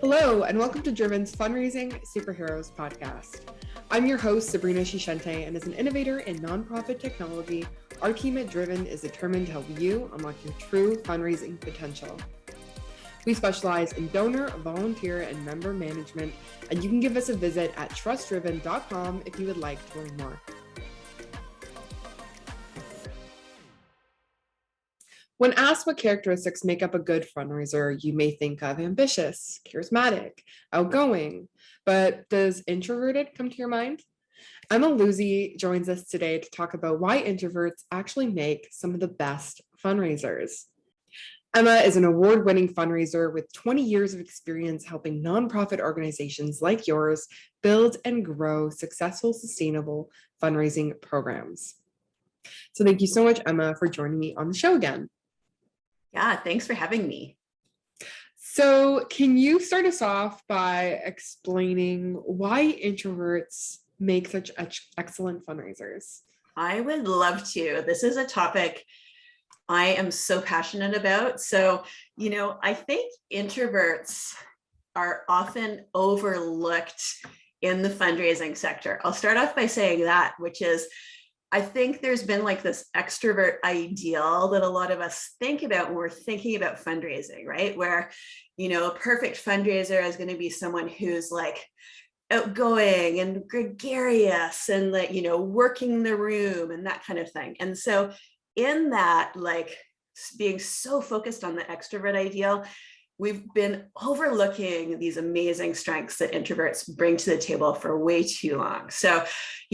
Hello, and welcome to Driven's Fundraising Superheroes podcast. I'm your host, Sabrina Shishente, and as an innovator in nonprofit technology, our team at Driven is determined to help you unlock your true fundraising potential. We specialize in donor, volunteer, and member management, and you can give us a visit at trustdriven.com if you would like to learn more. When asked what characteristics make up a good fundraiser, you may think of ambitious, charismatic, outgoing, but does introverted come to your mind? Emma Lewzey joins us today to talk about why introverts actually make some of the best fundraisers. Emma is an award-winning fundraiser with 20 years of experience helping nonprofit organizations like yours build and grow successful, sustainable fundraising programs. So thank you so much, Emma, for joining me on the show again. Yeah, thanks for having me. So can you start us off by explaining why introverts make such excellent fundraisers? I would love to. This is a topic I am so passionate about. So, I think introverts are often overlooked in the fundraising sector. I'll start off by saying that, which is, I think there's been like this extrovert ideal that a lot of us think about when we're thinking about fundraising, right? Where, a perfect fundraiser is going to be someone who's like outgoing and gregarious and like, working the room and that kind of thing. And so in that, like being so focused on the extrovert ideal, we've been overlooking these amazing strengths that introverts bring to the table for way too long. So,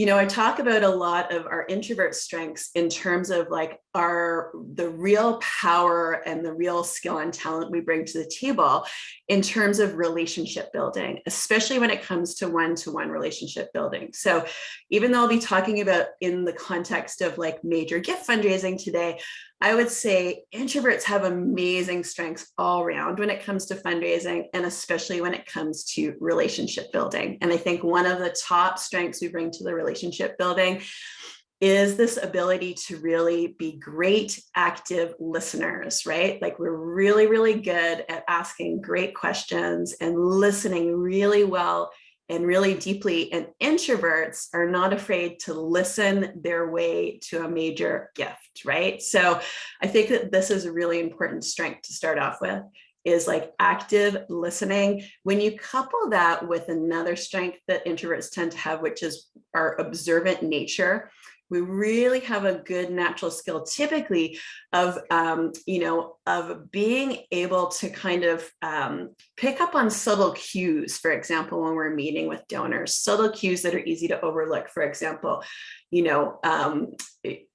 I talk about a lot of our introvert strengths in terms of like the real power and the real skill and talent we bring to the table in terms of relationship building, especially when it comes to one-to-one relationship building. So even though I'll be talking about in the context of like major gift fundraising today, I would say introverts have amazing strengths all around when it comes to fundraising, and especially when it comes to relationship building. And I think one of the top strengths we bring to the relationship building is this ability to really be great active listeners, right? Like we're really, really good at asking great questions and listening really well and really deeply. And introverts are not afraid to listen their way to a major gift, right? So I think that this is a really important strength to start off with, is like active listening. When you couple that with another strength that introverts tend to have, which is our observant nature, we really have a good natural skill typically of being able to kind of pick up on subtle cues. For example, when we're meeting with donors, subtle cues that are easy to overlook. For example,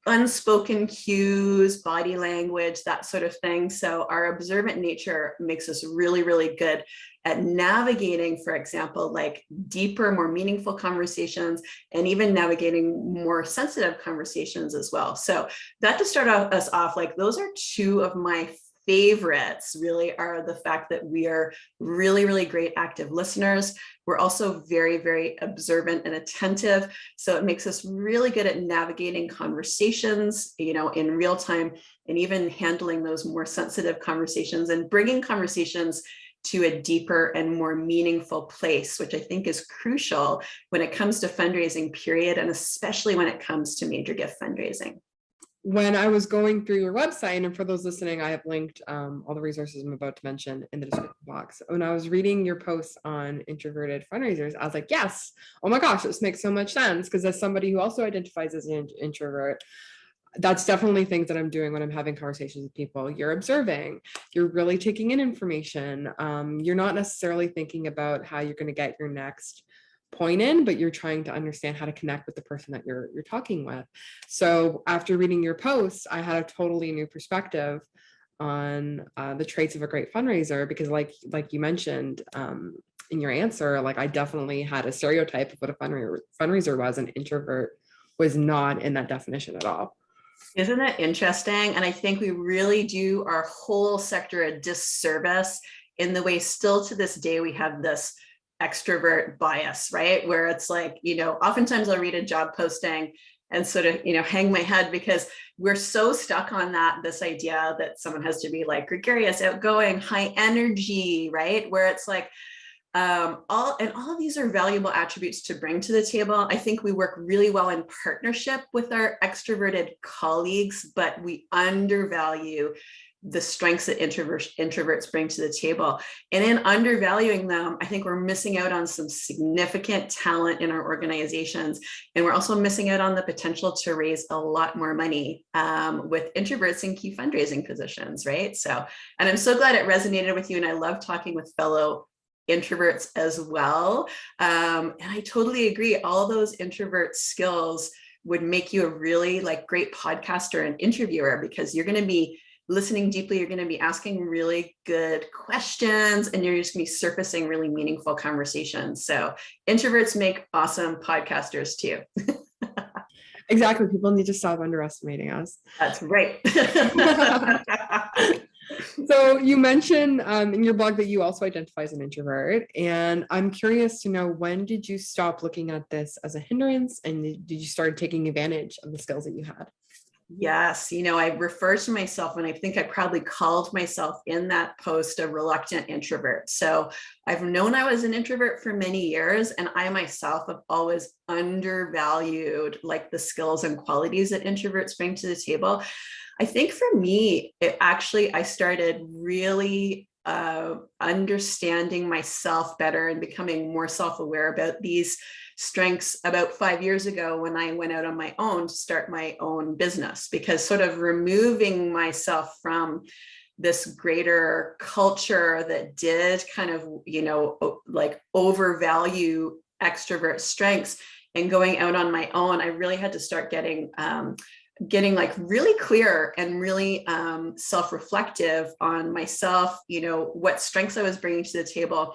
unspoken cues, body language, that sort of thing. So our observant nature makes us really, really good at navigating, for example, like deeper, more meaningful conversations, and even navigating more sensitive conversations as well. So that to start us off, like those are two of my favorites really, are the fact that we are really, really great active listeners. We're also very, very observant and attentive. So it makes us really good at navigating conversations, in real time, and even handling those more sensitive conversations and bringing conversations to a deeper and more meaningful place, which I think is crucial when it comes to fundraising, period, and especially when it comes to major gift fundraising. When I was going through your website, and for those listening, I have linked all the resources I'm about to mention in the description box. When I was reading your posts on introverted fundraisers, I was like, yes, oh my gosh, this makes so much sense. Because as somebody who also identifies as an introvert, that's definitely things that I'm doing when I'm having conversations with people. You're observing, you're really taking in information. You're not necessarily thinking about how you're going to get your next point in, but you're trying to understand how to connect with the person that you're talking with. So after reading your posts, I had a totally new perspective on the traits of a great fundraiser, because like you mentioned in your answer, like I definitely had a stereotype of what a fundraiser was. An introvert was not in that definition at all. Isn't that interesting? And I think we really do our whole sector a disservice in the way still to this day we have this extrovert bias, right? Where it's like, oftentimes I'll read a job posting and sort of, hang my head, because we're so stuck on this idea that someone has to be like gregarious, outgoing, high energy, right? Where it's like, all of these are valuable attributes to bring to the table. I think we work really well in partnership with our extroverted colleagues, but we undervalue the strengths that introverts bring to the table. And in undervaluing them, I think we're missing out on some significant talent in our organizations. And we're also missing out on the potential to raise a lot more money with introverts in key fundraising positions, right? So, and I'm so glad it resonated with you. And I love talking with fellow introverts as well. And I totally agree. All those introvert skills would make you a really great podcaster and interviewer, because you're going to be listening deeply, you're going to be asking really good questions, and you're just going to be surfacing really meaningful conversations. So introverts make awesome podcasters too. Exactly. People need to stop underestimating us. That's right. So you mentioned in your blog that you also identify as an introvert, and I'm curious to know, when did you stop looking at this as a hindrance, and did you start taking advantage of the skills that you had? Yes, I refer to myself, and I think I probably called myself in that post a reluctant introvert. So I've known I was an introvert for many years, and I myself have always undervalued the skills and qualities that introverts bring to the table. I think for me, I started really understanding myself better and becoming more self-aware about these strengths about 5 years ago, when I went out on my own to start my own business, because sort of removing myself from this greater culture that did kind of, overvalue extrovert strengths, and going out on my own, I really had to start getting really clear and really self-reflective on myself, what strengths I was bringing to the table,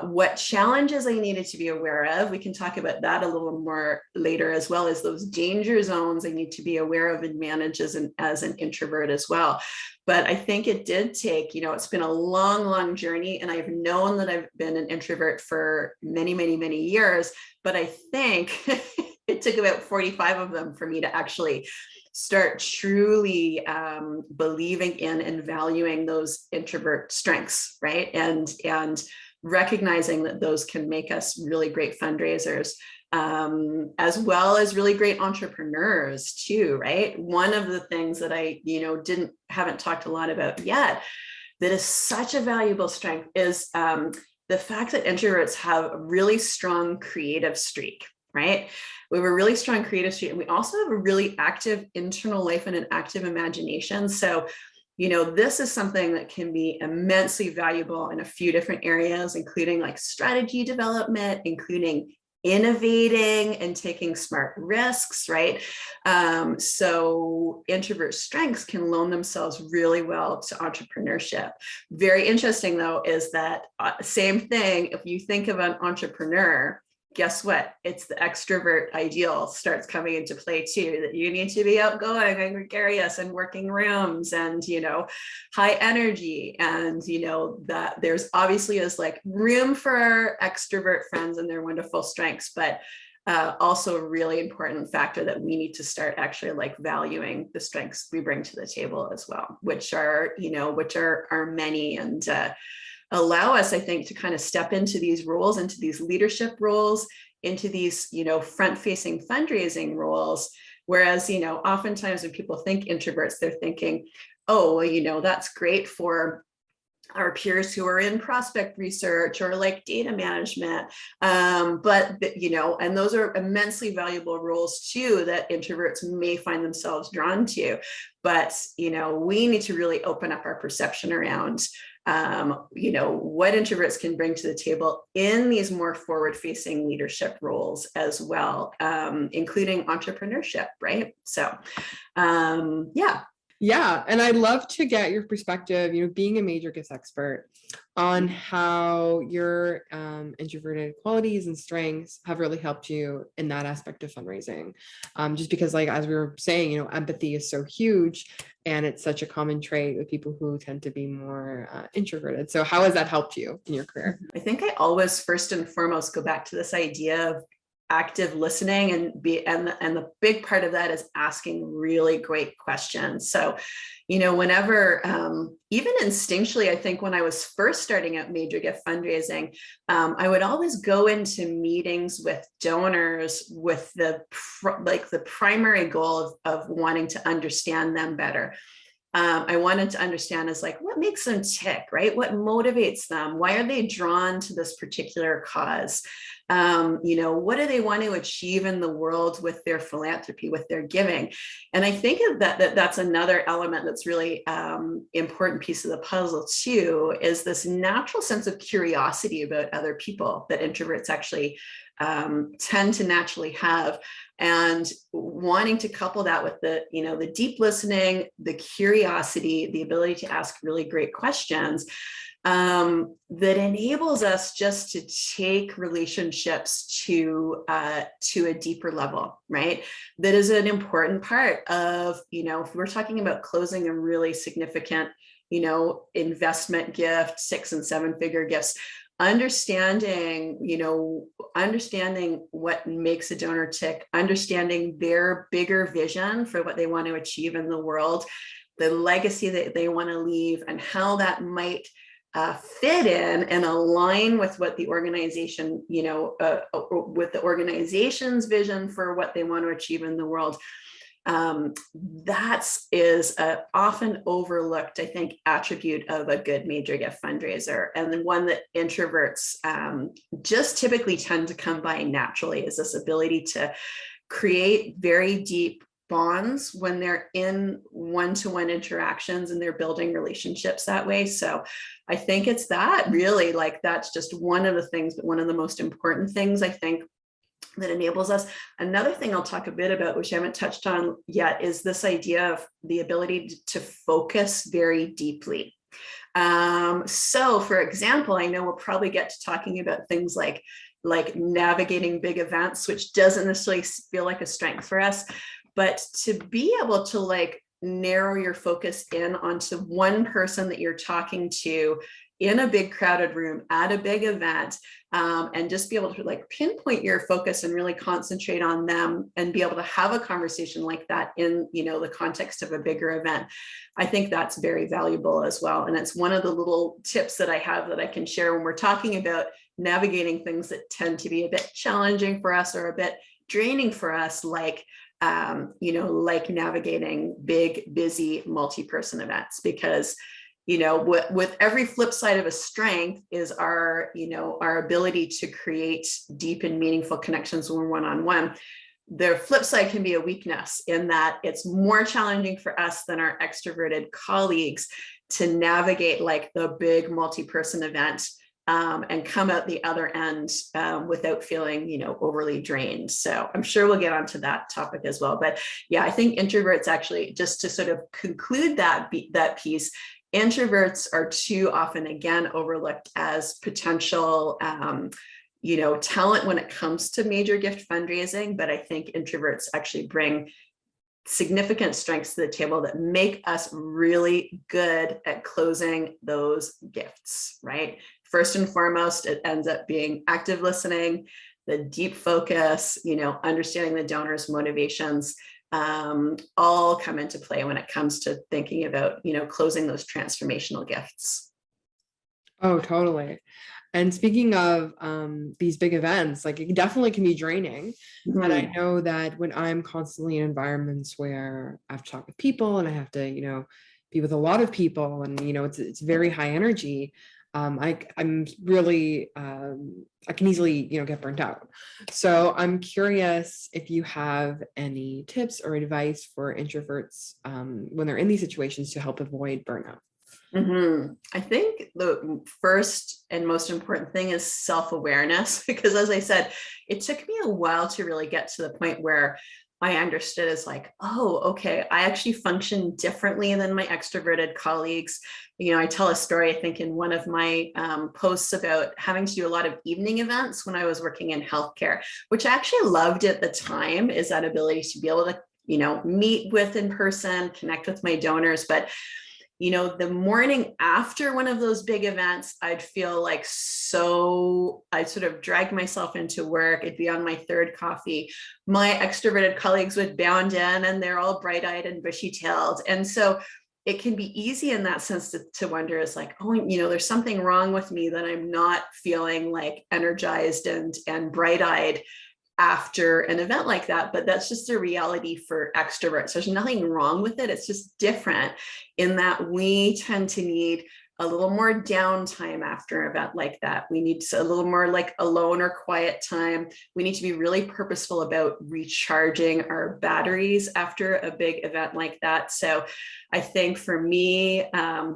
what challenges I needed to be aware of. We can talk about that a little more later, as well as those danger zones I need to be aware of and manage as an introvert as well. But I think it did take, it's been a long, long journey, and I've known that I've been an introvert for many, many, many years, but I think it took about 45 of them for me to actually start truly believing in and valuing those introvert strengths, right? And recognizing that those can make us really great fundraisers, as well as really great entrepreneurs too, right? One of the things that I, haven't talked a lot about yet, that is such a valuable strength, is the fact that introverts have a really strong creative streak, right? We have a really strong creative streak, and we also have a really active internal life and an active imagination. So, this is something that can be immensely valuable in a few different areas, including strategy development, including innovating and taking smart risks, right? So introvert strengths can loan themselves really well to entrepreneurship. Very interesting though, is that same thing, if you think of an entrepreneur, guess what? It's the extrovert ideal starts coming into play too, that you need to be outgoing and gregarious and working rooms and, high energy. And, that there's obviously is room for our extrovert friends and their wonderful strengths, but also a really important factor that we need to start actually valuing the strengths we bring to the table as well, which are many, and allow us, I think, to kind of step into these roles, into these leadership roles, into these, front-facing fundraising roles. Whereas, oftentimes when people think introverts, they're thinking, oh, well, that's great for our peers who are in prospect research or data management. But, and those are immensely valuable roles too, that introverts may find themselves drawn to. But, we need to really open up our perception around what introverts can bring to the table in these more forward-facing leadership roles as well, including entrepreneurship, right? So, yeah. Yeah, and I'd love to get your perspective, being a major gifts expert, on how your introverted qualities and strengths have really helped you in that aspect of fundraising. Just because, as we were saying, empathy is so huge, and it's such a common trait with people who tend to be more introverted. So how has that helped you in your career? I think I always, first and foremost, go back to this idea of active listening and the big part of that is asking really great questions. So, whenever, even instinctually, I think when I was first starting out major gift fundraising, I would always go into meetings with donors with the primary goal of wanting to understand them better. I wanted to understand is like, what makes them tick, right? What motivates them? Why are they drawn to this particular cause? What do they want to achieve in the world with their philanthropy, with their giving? And I think that's another element that's really important piece of the puzzle too, is this natural sense of curiosity about other people that introverts actually tend to naturally have, and wanting to couple that with the deep listening, the curiosity, the ability to ask really great questions that enables us just to take relationships to a deeper level, right? That is an important part of, if we're talking about closing a really significant, investment gift, 6 and 7 figure gifts, understanding what makes a donor tick, understanding their bigger vision for what they want to achieve in the world, the legacy that they want to leave, and how that might fit in and align with what the organization, with the organization's vision for what they want to achieve in the world. That is an often overlooked, I think, attribute of a good major gift fundraiser, and the one that introverts just typically tend to come by naturally, is this ability to create very deep bonds when they're in one-to-one interactions and they're building relationships that way. So I think it's that really, like, that's just one of the things, but one of the most important things I think that enables us. Another thing I'll talk a bit about, which I haven't touched on yet, is this idea of the ability to focus very deeply. So for example, I know we'll probably get to talking about things like navigating big events, which doesn't necessarily feel like a strength for us, but to be able to narrow your focus in onto one person that you're talking to in a big crowded room at a big event, and just be able to pinpoint your focus and really concentrate on them and be able to have a conversation like that in the context of a bigger event. I think that's very valuable as well. And it's one of the little tips that I have that I can share when we're talking about navigating things that tend to be a bit challenging for us or a bit draining for us, like navigating big, busy, multi-person events, because with every flip side of a strength is our ability to create deep and meaningful connections when we're one-on-one. The flip side can be a weakness in that it's more challenging for us than our extroverted colleagues to navigate the big multi-person event and come out the other end without feeling, overly drained. So I'm sure we'll get onto that topic as well. But yeah, I think introverts actually, just to sort of conclude that piece, introverts are too often, again, overlooked as potential, talent when it comes to major gift fundraising. But I think introverts actually bring significant strengths to the table that make us really good at closing those gifts, right? First and foremost, it ends up being active listening, the deep focus, understanding the donor's motivations, all come into play when it comes to thinking about, closing those transformational gifts. Oh, totally. And speaking of these big events, it definitely can be draining. Mm-hmm. And I know that when I'm constantly in environments where I have to talk with people and I have to, be with a lot of people, and it's very high energy. I'm really I can easily get burnt out. So I'm curious if you have any tips or advice for introverts when they're in these situations to help avoid burnout. Mm-hmm. I think the first and most important thing is self-awareness, because as I said, it took me a while to really get to the point where I understood as oh, okay, I actually function differently than my extroverted colleagues. I tell a story, I think, in one of my posts about having to do a lot of evening events when I was working in healthcare, which I actually loved at the time, is that ability to be able to, meet with in person, connect with my donors. But you know, the morning after one of those big events, I'd feel like I'd sort of drag myself into work. It'd be on my third coffee. My extroverted colleagues would bound in and they're all bright-eyed and bushy-tailed. And so it can be easy in that sense to wonder, is like, oh, you know, there's something wrong with me that I'm not feeling like energized and bright-eyed after an event like that. But that's just a reality for extroverts. There's nothing wrong with it. It's just different in that we tend to need a little more downtime after an event like that. We need a little more like alone or quiet time. We need to be really purposeful about recharging our batteries after a big event like that. So I think for me,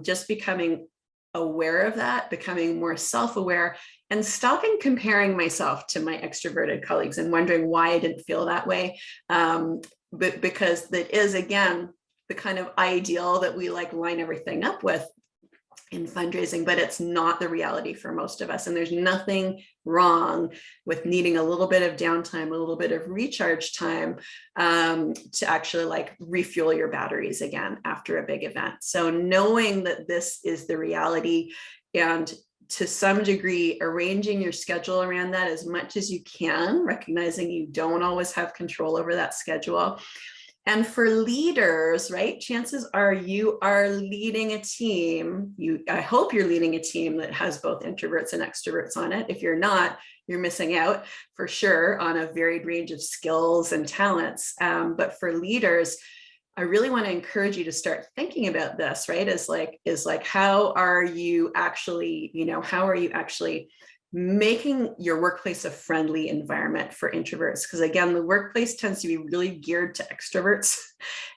just becoming aware of that, becoming more self-aware, and stopping comparing myself to my extroverted colleagues and wondering why I didn't feel that way. But because that is, again, the kind of ideal that we like line everything up with in fundraising, but it's not the reality for most of us. And there's nothing wrong with needing a little bit of downtime, a little bit of recharge time to actually like refuel your batteries again after a big event. So knowing that this is the reality, and to some degree arranging your schedule around that as much as you can, recognizing you don't always have control over that schedule. And for leaders, right, chances are you are leading a team. I hope you're leading a team that has both introverts and extroverts on it. If you're not, you're missing out for sure on a varied range of skills and talents. But for leaders, I really want to encourage you to start thinking about this, right? Is like, how are you actually, making your workplace a friendly environment for introverts? Because again, the workplace tends to be really geared to extroverts.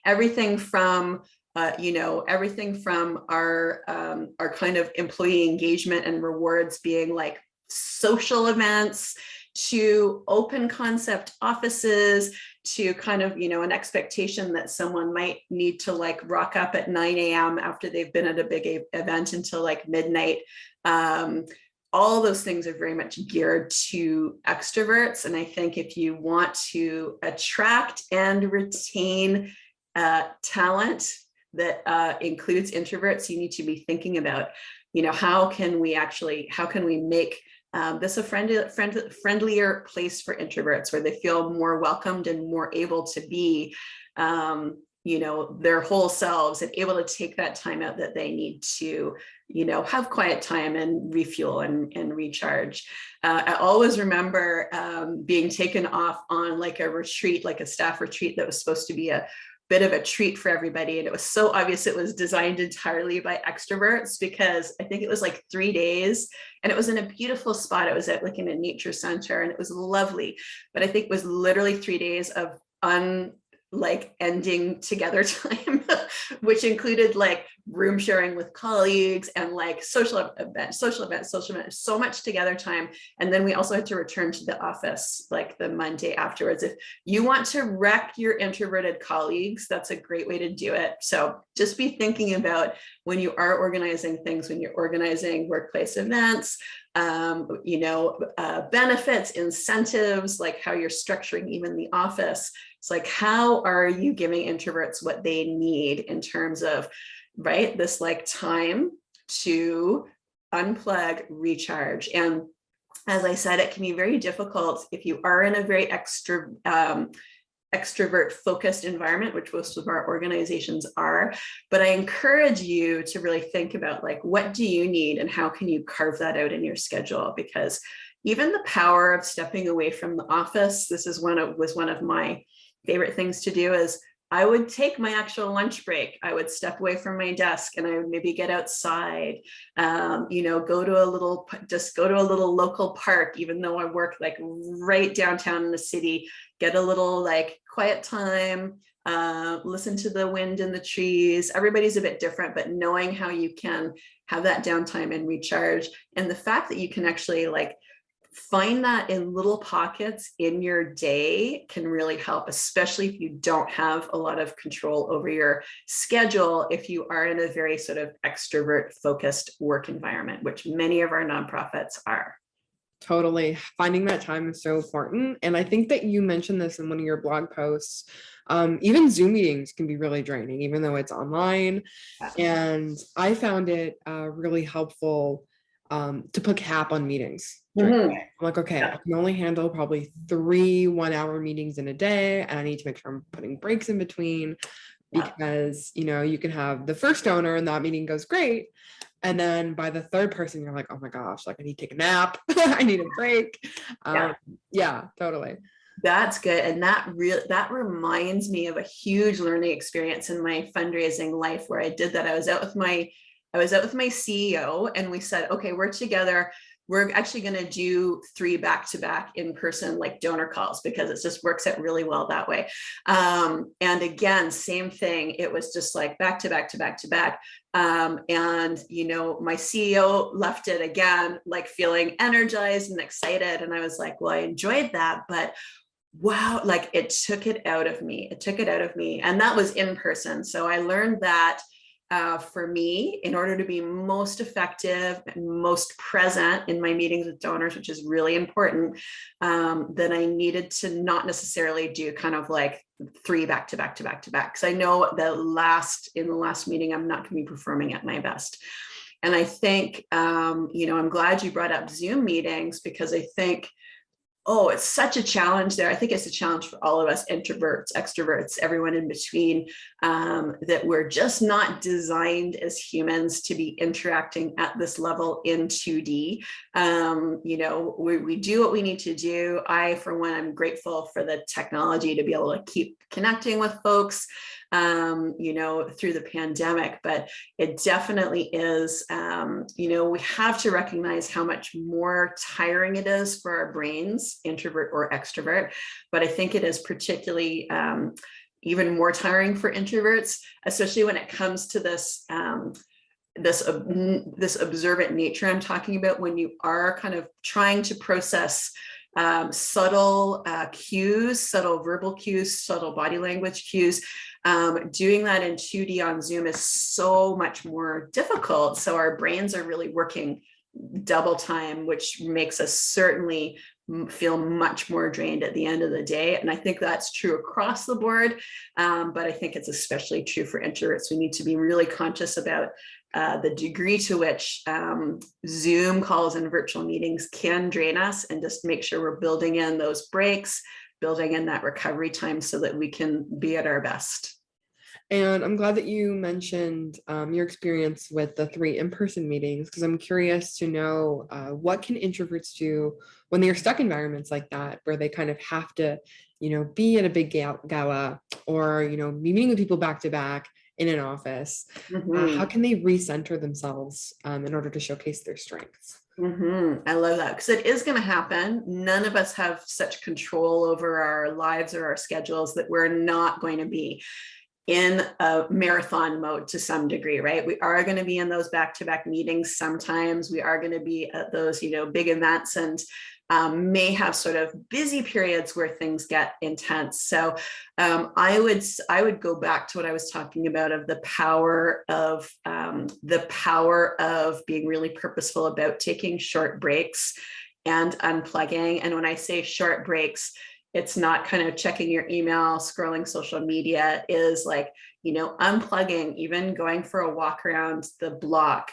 Everything from our kind of employee engagement and rewards being like social events, to open concept offices, to kind of, an expectation that someone might need to like rock up at 9 a.m. after they've been at a big event until like midnight. All those things are very much geared to extroverts. And I think if you want to attract and retain talent that includes introverts, you need to be thinking about, how can we make this a friendlier place for introverts, where they feel more welcomed and more able to be their whole selves, and able to take that time out that they need to, have quiet time and refuel and recharge. I always remember being taken off on like a retreat, like a staff retreat that was supposed to be a bit of a treat for everybody. And it was so obvious it was designed entirely by extroverts, because I think it was like 3 days and it was in a beautiful spot. It was at like in a nature center and it was lovely. But I think it was literally 3 days of ending together time, which included like room sharing with colleagues and like social events, so much together time. And then we also had to return to the office like the Monday afterwards. If you want to wreck your introverted colleagues, that's a great way to do it. So just be thinking about, when you are organizing things, when you're organizing workplace events, benefits, incentives, like how you're structuring even the office. It's like, how are you giving introverts what they need in terms of, right, this like time to unplug, recharge. And as I said, it can be very difficult if you are in a very extrovert focused environment, which most of our organizations are. But I encourage you to really think about like, what do you need and how can you carve that out in your schedule? Because even the power of stepping away from the office, this is was one of my favorite things to do, is I would take my actual lunch break. I would step away from my desk and I would maybe get outside, go to a little local park, even though I work like right downtown in the city, get a little like quiet time, listen to the wind in the trees. Everybody's a bit different, but knowing how you can have that downtime and recharge, and the fact that you can actually like find that in little pockets in your day can really help, especially if you don't have a lot of control over your schedule, if you are in a very sort of extrovert focused work environment, which many of our nonprofits are. Totally. Finding that time is so important. And I think that you mentioned this in one of your blog posts. Even Zoom meetings can be really draining, even though it's online. And I found it really helpful to put cap on meetings. I'm like, okay, I can only handle probably 3 1-hour meetings in a day. And I need to make sure I'm putting breaks in between because, you can have the first owner and that meeting goes great. And then by the third person, you're like, oh my gosh, like I need to take a nap. I need a break. Yeah, totally. That's good. And that reminds me of a huge learning experience in my fundraising life where I did that. I was out with my CEO and we said, okay, we're together. We're actually going to do 3 back-to-back in-person like donor calls because it just works out really well that way. And again, same thing. It was just like back to back to back to back. And, my CEO left it again, like feeling energized and excited. And I was like, well, I enjoyed that, but wow, like it took it out of me. And that was in person. So I learned that for me, in order to be most effective and most present in my meetings with donors, which is really important, that I needed to not necessarily do kind of like 3 back to back to back to back. Because I know in the last meeting, I'm not going to be performing at my best. And I think, I'm glad you brought up Zoom meetings because I think, it's such a challenge there. I think it's a challenge for all of us, introverts, extroverts, everyone in between, that we're just not designed as humans to be interacting at this level in 2D. We do what we need to do. For one, I'm grateful for the technology to be able to keep connecting with folks, through the pandemic, but it definitely is, we have to recognize how much more tiring it is for our brains, introvert or extrovert. But I think it is particularly even more tiring for introverts, especially when it comes to this observant nature I'm talking about, when you are kind of trying to process subtle cues, subtle verbal cues, subtle body language cues. Doing that in 2D on Zoom is so much more difficult. So our brains are really working double time, which makes us certainly feel much more drained at the end of the day. And I think that's true across the board. But I think it's especially true for introverts. We need to be really conscious about the degree to which Zoom calls and virtual meetings can drain us, and just make sure we're building in those breaks, building in that recovery time so that we can be at our best. And I'm glad that you mentioned your experience with the 3 in-person meetings, because I'm curious to know what can introverts do when they're stuck in environments like that, where they kind of have to, be at a big gala or, be meeting with people back to back in an office. How can they recenter themselves in order to showcase their strengths? I love that, because it is going to happen. None of us have such control over our lives or our schedules that we're not going to be in a marathon mode to some degree, right? We are going to be in those back-to-back meetings. Sometimes we are going to be at those, big events, and may have sort of busy periods where things get intense. So I would go back to what I was talking about of the power of being really purposeful about taking short breaks and unplugging. And when I say short breaks, it's not kind of checking your email, scrolling social media, is like, unplugging, even going for a walk around the block,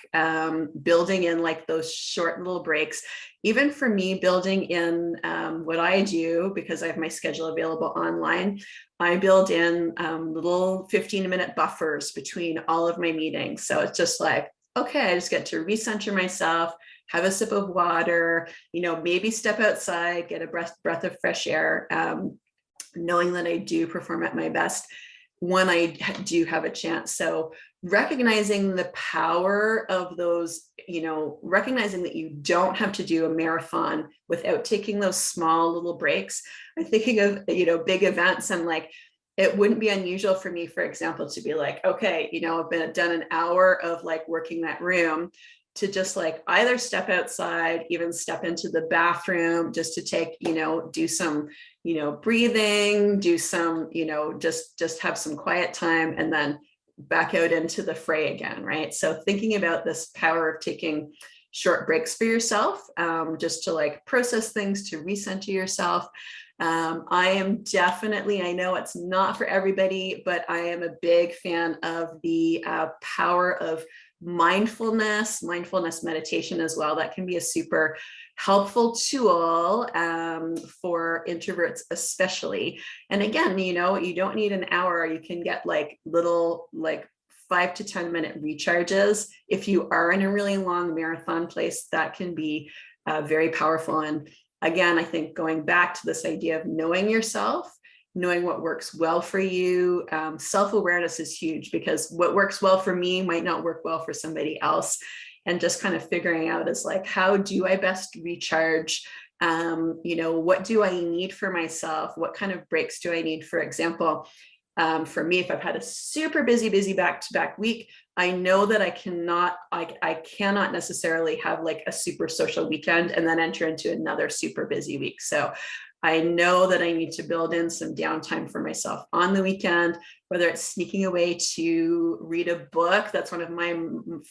building in like those short little breaks. Even for me, building in what I do, because I have my schedule available online, I build in little 15-minute buffers between all of my meetings. So it's just like, okay, I just get to recenter myself, have a sip of water, maybe step outside, get a breath of fresh air, knowing that I do perform at my best when I do have a chance. So recognizing the power of those, recognizing that you don't have to do a marathon without taking those small little breaks. I'm thinking of, big events, and like, it wouldn't be unusual for me, for example, to be like, okay, I've done an hour of like working that room, to just like either step outside, even step into the bathroom, just to take, do some, breathing, do some, just have some quiet time, and then back out into the fray again, right? So thinking about this power of taking short breaks for yourself, just to like process things, to recenter yourself. I am definitely, I know it's not for everybody, but I am a big fan of the power of mindfulness meditation as well. That can be a super helpful tool for introverts especially. And again, you know, you don't need an hour. You can get like little, like 5 to 10 minute recharges. If you are in a really long marathon place, that can be very powerful. And again, I think going back to this idea of knowing yourself, knowing what works well for you, self-awareness is huge, because what works well for me might not work well for somebody else. And just kind of figuring out is like, how do I best recharge? You know, what do I need for myself? What kind of breaks do I need? For example, for me, if I've had a super busy back-to-back week, I know that I cannot necessarily have like a super social weekend and then enter into another super busy week. So I know that I need to build in some downtime for myself on the weekend, whether it's sneaking away to read a book. That's one of my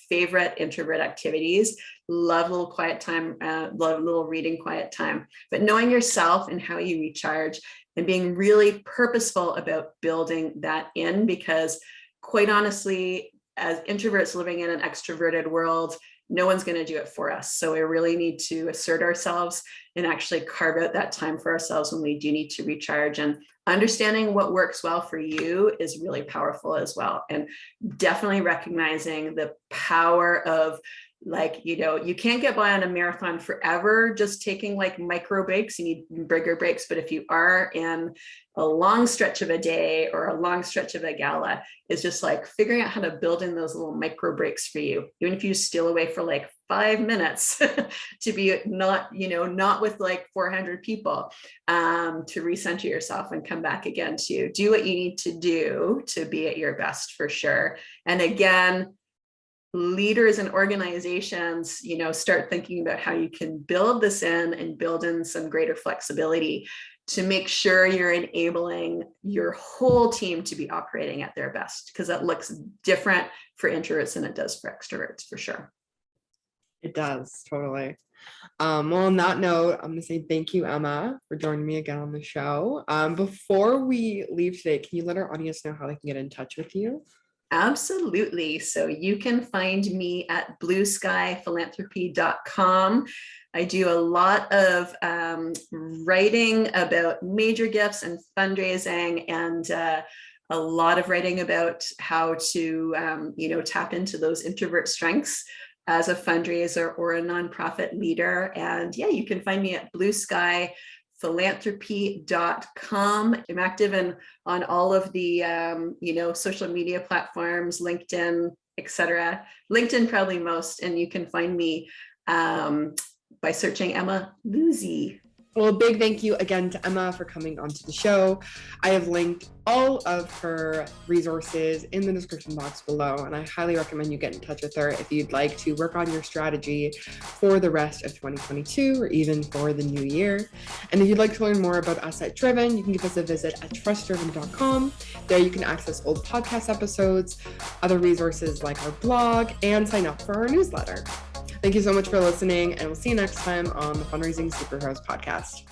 favorite introvert activities. Love a little quiet time, love a little reading quiet time. But knowing yourself and how you recharge and being really purposeful about building that in, because quite honestly, as introverts living in an extroverted world, no one's going to do it for us. So we really need to assert ourselves and actually carve out that time for ourselves when we do need to recharge. And understanding what works well for you is really powerful as well. And definitely recognizing the power of, like, you know, you can't get by on a marathon forever just taking like micro breaks. You need bigger breaks. But if you are in a long stretch of a day or a long stretch of a gala, it's just like figuring out how to build in those little micro breaks for you, even if you steal away for like 5 minutes to be not with like 400 people, to recenter yourself and come back again to do what you need to do to be at your best for sure. And again, leaders and organizations, you know, start thinking about how you can build this in and build in some greater flexibility to make sure you're enabling your whole team to be operating at their best, because that looks different for introverts than it does for extroverts, for sure. It does, totally. Well, on that note, I'm going to say thank you, Emma, for joining me again on the show. Before we leave today, can you let our audience know how they can get in touch with you? Absolutely. So you can find me at blueskyphilanthropy.com. I do a lot of writing about major gifts and fundraising, and a lot of writing about how to, tap into those introvert strengths as a fundraiser or a nonprofit leader. And yeah, you can find me at blueskyphilanthropy.com. I'm active on all of the, social media platforms, LinkedIn, etc. LinkedIn probably most, and you can find me by searching Emma Lewzey. Well, a big thank you again to Emma for coming onto the show. I have linked all of her resources in the description box below, and I highly recommend you get in touch with her if you'd like to work on your strategy for the rest of 2022 or even for the new year. And if you'd like to learn more about Asset Driven, you can give us a visit at trustdriven.com. There you can access old podcast episodes, other resources like our blog, and sign up for our newsletter. Thank you so much for listening, and we'll see you next time on the Fundraising Superheroes podcast.